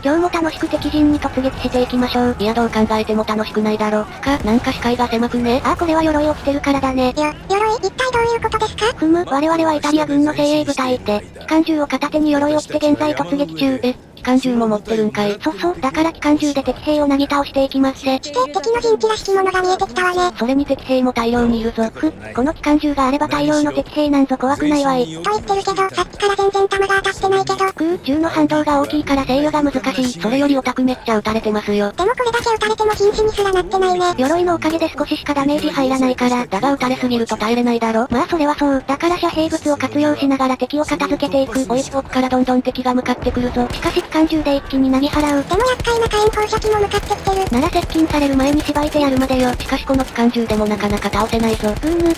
今日も楽しく敵陣に突撃していきましょう。いやどう考えても楽しくないだろ。なんか視界が狭くね。これは鎧を着てるからだね。鎧、一体どういうことですか？我々はイタリア軍の精鋭部隊で、機関銃を片手に鎧を着て現在突撃中。機関銃も持ってるんかい。そう、だから機関銃で敵兵をなぎ倒していきますぜ。敵の陣地らしきものが見えてきたわね。それに敵兵も大量にいるぞ。この機関銃があれば大量の敵兵なんぞ怖くないわい。と言ってるけど、さっきから全然弾が当たってないけど。銃の反動が大きいから制御が難しい。それよりオタクめっちゃ撃たれてますよ。でもこれだけ撃たれても瀕死にすらなってないね。鎧のおかげで少ししかダメージ入らないから。だが撃たれすぎると耐えれないだろ。まあそれはそう。だから遮蔽物を活用しながら敵を片付けていく。おい奥からどんどん敵が向かってくるぞ。しかし機関銃で一気になぎ払う。でも厄介な火炎放射器も向かってきてる。なら接近される前にしばいてやるまでよ。しかしこの機関銃でもなかなか倒せないぞ。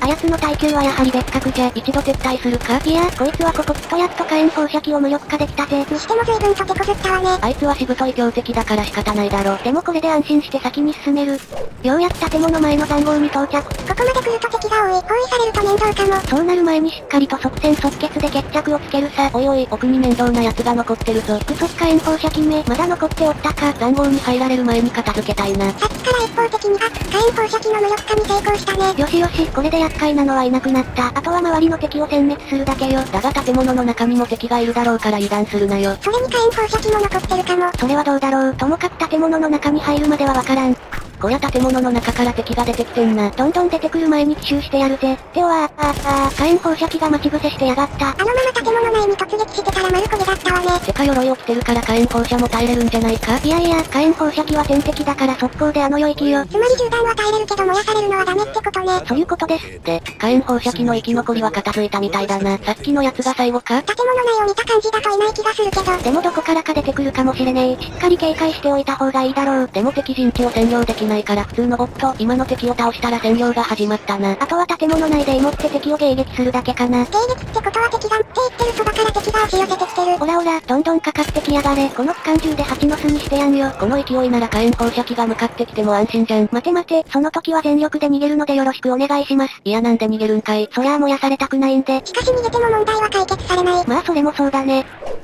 あやつの耐久はやはり別格じゃ。一度撤退するか？いや、こいつはここきっとやっと火炎放射器を無力化できたぜ。にしても随分と手こずったわね。あいつはしぶとい強敵だから仕方ないだろ。でもこれで安心して先に進める。ようやく建物前の塹壕に到着。ここまで来ると敵が多い。包囲されると面倒かも。そうなる前にしっかりと即戦即決で決着をつけるさ。おい、奥に面倒な奴が残ってるぞ。火炎放射器め、まだ残っておったか。塹壕に入られる前に片付けたいな。さっきから一方的に火炎放射器の無力化に成功したね。よし、これで厄介なのはいなくなった。あとは周りの敵を殲滅するだけよ。だが建物の中にも敵がいるだろうから油断するなよ。それに火炎放射器も残ってるかも。それはどうだろう。ともかく建物の中に入るまではわからん。こりゃ建物の中から敵が出てきてんな。どんどん出てくる前に奇襲してやるぜ。火炎放射器が待ち伏せしてやがった。あのまま建物内に突撃してたら丸焦げだったわね。てか鎧を着てるから火炎放射も耐えれるんじゃないか？いや、火炎放射器は天敵だから速攻で領域よ。つまり銃弾は耐えれるけど燃やされるのはダメってことね。そういうことです。で、火炎放射器の生き残りは片付いたみたいだな。さっきのやつが最後か？建物内を見た感じだといない気がするけど。でもどこからか出てくるかもしれねえ。しっかり警戒しておいた方がいいだろう。でも敵陣地を占領できないから普通の今の敵を倒したら占領が始まったな。あとは建物内で芋って敵を迎撃するだけかな。迎撃ってことは敵がって言ってるそばから敵が押し寄せてきてる。オラ、どんどんかかってきやがれ。この機関銃で蜂の巣にしてやんよ。この勢いなら火炎放射器が向かってきても安心じゃん。待て、その時は全力で逃げるのでよろしくお願いします。いやなんで逃げるんかい。そりゃあ燃やされたくないんで。しかし逃げても問題は解決されない。まあそれもそうだね。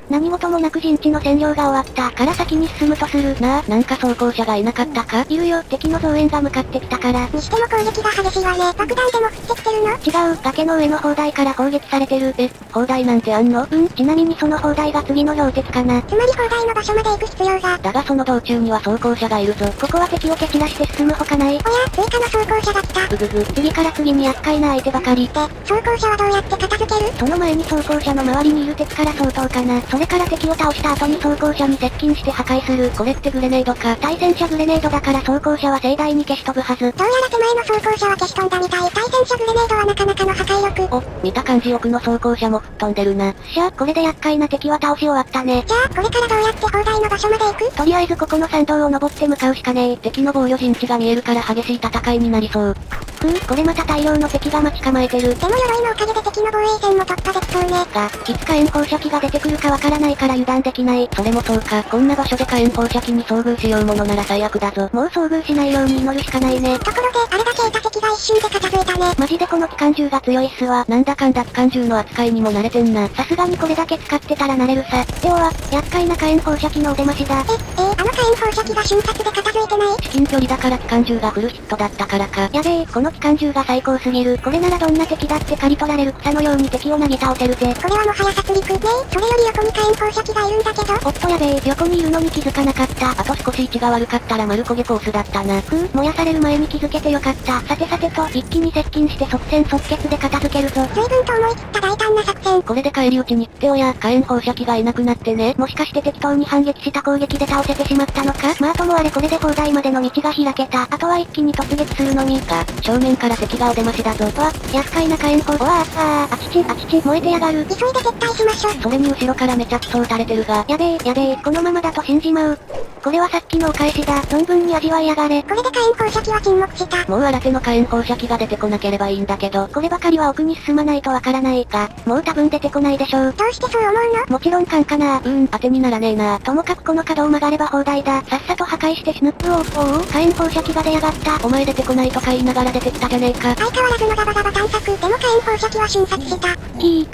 何事もなく陣地の占領が終わったから先に進むとする。なんか装甲車がいなかったか？いるよ、敵の増援が向かってきたから。にしても攻撃が激しいわね。爆弾でも降ってきてるの？違う、崖の上の砲台から砲撃されてる。砲台なんてあんの？ちなみにその砲台が次の標的かな。つまり砲台の場所まで行く必要が。だがその道中には装甲車がいるぞ。ここは敵を蹴散らして進むほかない。おや、追加の装甲車が来た。次から次に厄介な相手ばかり。で、装甲車はどうやって片付ける？その前に装甲車の周りにいる敵から相当かな。それから敵を倒した後に装甲車に接近して破壊する。これってグレネードか？対戦車グレネードだから装甲車は盛大に消し飛ぶはず。どうやら手前の装甲車は消し飛んだみたい。対戦車グレネードはなかなかの破壊力。見た感じ奥の装甲車も吹っ飛んでるな。これで厄介な敵は倒し終わったね。じゃあ、これからどうやって砲台の場所まで行く？とりあえずここの山道を登って向かうしかねえ。敵の防御陣地が見えるから激しい戦いになりそう。これまた大量の敵が待ち構えてる。でも鎧のおかげで敵の防衛線も突破できそうね。いつ火炎放射器が出てくるかわからないから油断できない。それもそうか。こんな場所で火炎放射器に遭遇しようものなら最悪だぞ。もう遭遇しないように祈るしかないね。ところで、あれだけいた敵が一瞬で片付いたね。マジでこの機関銃が強いっすわ。なんだかんだ機関銃の扱いにも慣れてんな。さすがにこれだけ使ってたら慣れるさ。では、厄介な火炎放射器のお出ましだ。あの火炎放射器が瞬殺で片付いてない？至近距離だから機関銃がフルヒットだったからか。やべえ、この機関銃が最高すぎる。これならどんな敵だって刈り取られる草のように敵をなぎ倒せるぜ。これはもはや殺戮ねえ。それより横に火炎放射器がいるんだけど。おっとやべえ、横にいるのに気づかなかった。あと少し位置が悪かったら丸焦げコースだったな。燃やされる前に気づけてよかった。さてと、一気に接近して即戦即決で片付けるぞ。随分と思い切った大胆な作戦。これで返り討ちに行っておや、火炎放射器がいなくなってね。もしかして適当に反撃した攻撃で倒せてしまったのか？まあともあれこれで砲台までの道が開けた。あとは一気に突撃するのみ。正面から敵がお出ましだぞ。厄介な火炎放あちち、燃えてやがる。急いで撤退しましょう。それに後ろからめちゃくそうされてるが。やべえ、このままだと死んじまう。これはさっきのお返しだ。存分に味わいやがれ。これで火炎放射器は沈黙した。もう新手の火炎放射器が出てこなければいいんだけど。こればかりは奥に進まないとわからないが、もう多分出てこないでしょう。どうしてそう思うの？もちろん勘かな。当てにならねえな。ともかくこの角を曲がれば砲台だ。さっさと破壊して死ぬ。火炎放射器が出やがった。お前出てこないとか言いながら出てってきたじゃねえか。相変わらずのガバガバ探索。でも火炎放射器は瞬殺した。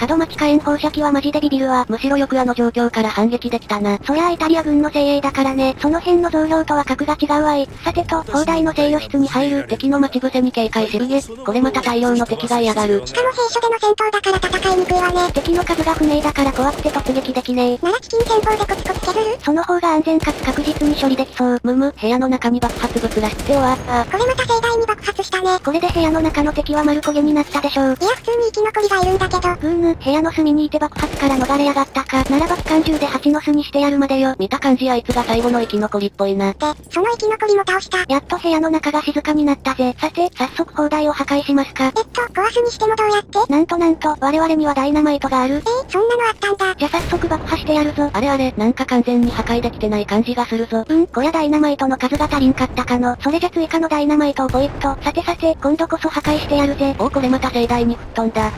門町火炎放射器はマジでビビるわ。むしろよくあの状況から反撃できたな。そりゃあイタリア軍の精鋭だからね。その辺の増量とは格が違うわい。さてと、砲台の制御室に入る。敵の待ち伏せに警戒しぶげ。これまた大量の敵が嫌がる。しかも兵所での戦闘だから戦いにくいわね。敵の数が不明だから怖くて突撃できねえ。なら危険戦法でコツコツ削る。その方が安全かつ確実に処理できそう。部屋の中に爆発物らしっては、これまた盛大に爆発したね。これで部屋の中の敵は丸焦げになったでしょう。いや普通に生き残りがいるんだけど。部屋の隅にいて爆発から逃れやがったか。ならば機関銃で蜂の巣にしてやるまでよ。見た感じあいつが最後の生き残りっぽいな。で、その生き残りも倒した。やっと部屋の中が静かになったぜ。さて、早速砲台を破壊しますか。壊すにしてもどうやって？なんと、我々にはダイナマイトがある。そんなのあったんだ。じゃ早速爆破してやるぞ。あれ、なんか完全に破壊できてない感じがするぞ。こりゃダイナマイトの数が足りんかったかの。それじゃ追加のダイナマイトをポイッと。さて、今度こそ破壊してやるぜ。これまた盛大に吹っ飛んだ。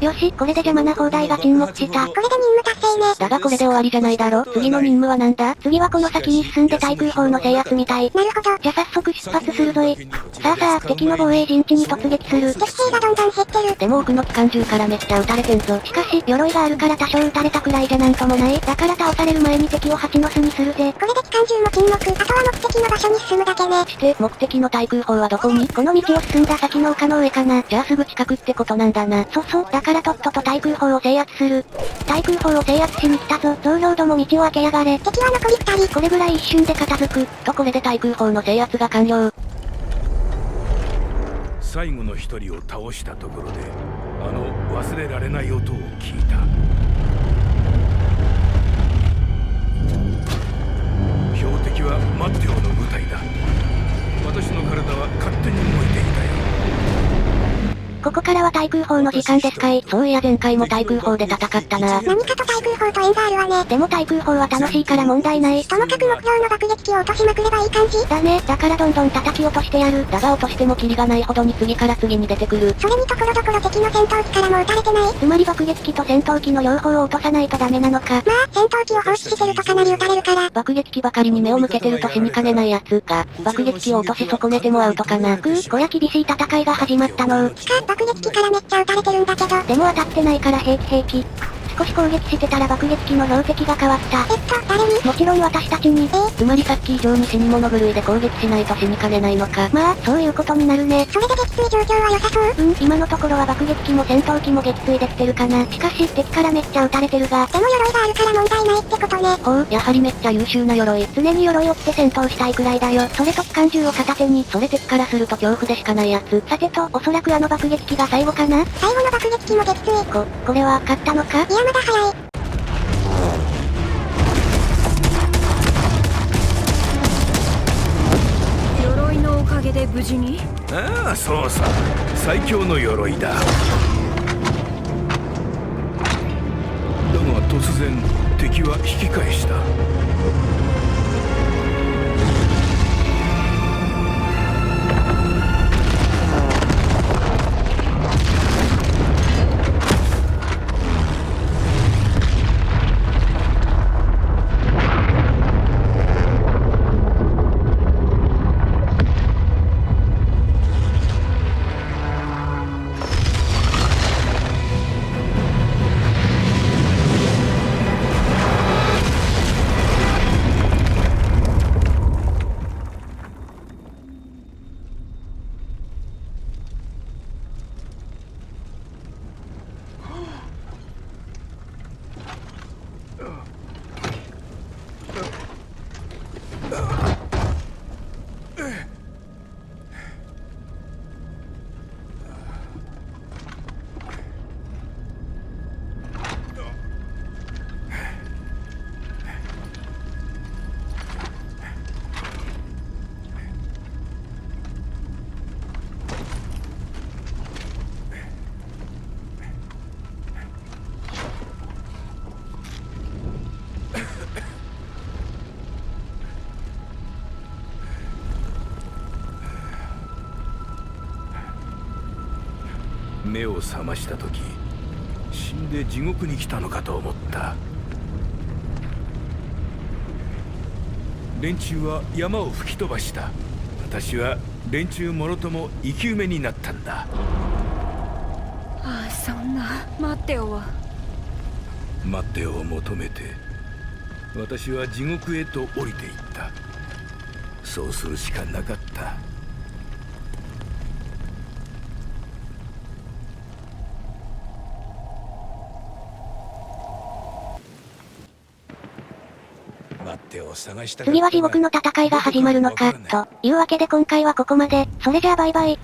よし、これで邪魔な砲台が沈没した。これで任務達成ね。だがこれで終わりじゃないだろ。次の任務はなんだ？次はこの先に進んで対空砲の制圧みたい。なるほど。じゃ早速出発するぞい。さあ、敵の防衛陣地に突撃する。敵兵がどんどん減ってる。でも奥の機関銃からめっちゃ撃たれてんぞ。しかし、鎧があるから多少撃たれたくらいじゃなんともない。だから倒される前に敵を蜂の巣にするぜ。これで機関銃も沈黙。あとは目的の場所に進むだけね。して目的の対空砲はどこに？この道を進んだ先の丘の上かな。じゃあすぐ近くってことなんだな。そう、だからとっとと対空砲を制圧する。対空砲を制圧しに来たぞ。増量ども道を開けやがれ。敵は残り2人。これぐらい一瞬で片付く。とこれで対空砲の制圧が完了。最後の一人を倒したところで、忘れられない音を聞いた。標的はマッテオの部隊だ。私の体は勝手に動いていたよ。ここからは対空砲の時間ですかい。そういや前回も対空砲で戦ったな。何かと対空砲と縁があるわね。でも対空砲は楽しいから問題ない。ともかく目標の爆撃機を落としまくればいい感じ。だね、だからどんどん叩き落としてやる。だが落としてもキリがないほどに次から次に出てくる。それにところどころ敵の戦闘機からも撃たれてない。つまり爆撃機と戦闘機の両方を落とさないとダメなのか。まあ、戦闘機を放出してるとかなり撃たれるから。爆撃機ばかりに目を向けてると死にかねないやつが、爆撃機を落とし損ねてもアウトかな。こりゃ厳しい戦いが始まったの。爆撃機からめっちゃ撃たれてるんだけど。でも当たってないから平気。少し攻撃してたら爆撃機の標的が変わった。誰に？もちろん私たちに。つまりさっき以上に死に物狂いで攻撃しないと死にかねないのか。まあ、そういうことになるね。それで撃墜状況は良さそう？今のところは爆撃機も戦闘機も撃墜できてるかな。しかし、敵からめっちゃ撃たれてるが。でも鎧があるから問題ないってことね。ほう、やはりめっちゃ優秀な鎧。常に鎧を着て戦闘したいくらいだよ。それと機関銃を片手に。それ敵からすると恐怖でしかないやつ。さてと、おそらくあの爆撃機が最後かな。最後の爆撃機も撃墜。これは勝ったのか？いやまだ早い。鎧のおかげで無事に？ああ、そうさ。最強の鎧だ。だが突然、敵は引き返した。目を覚ました時、死んで地獄に来たのかと思った。連中は山を吹き飛ばした。私は連中もろとも生き埋めになったんだ。ああ、そんな。待ってよは。待ってを求めて私は地獄へと降りていった。そうするしかなかった。待ってを探したかったが次は地獄の戦いが始まるのか、というわけで今回はここまで。それじゃあバイバイ。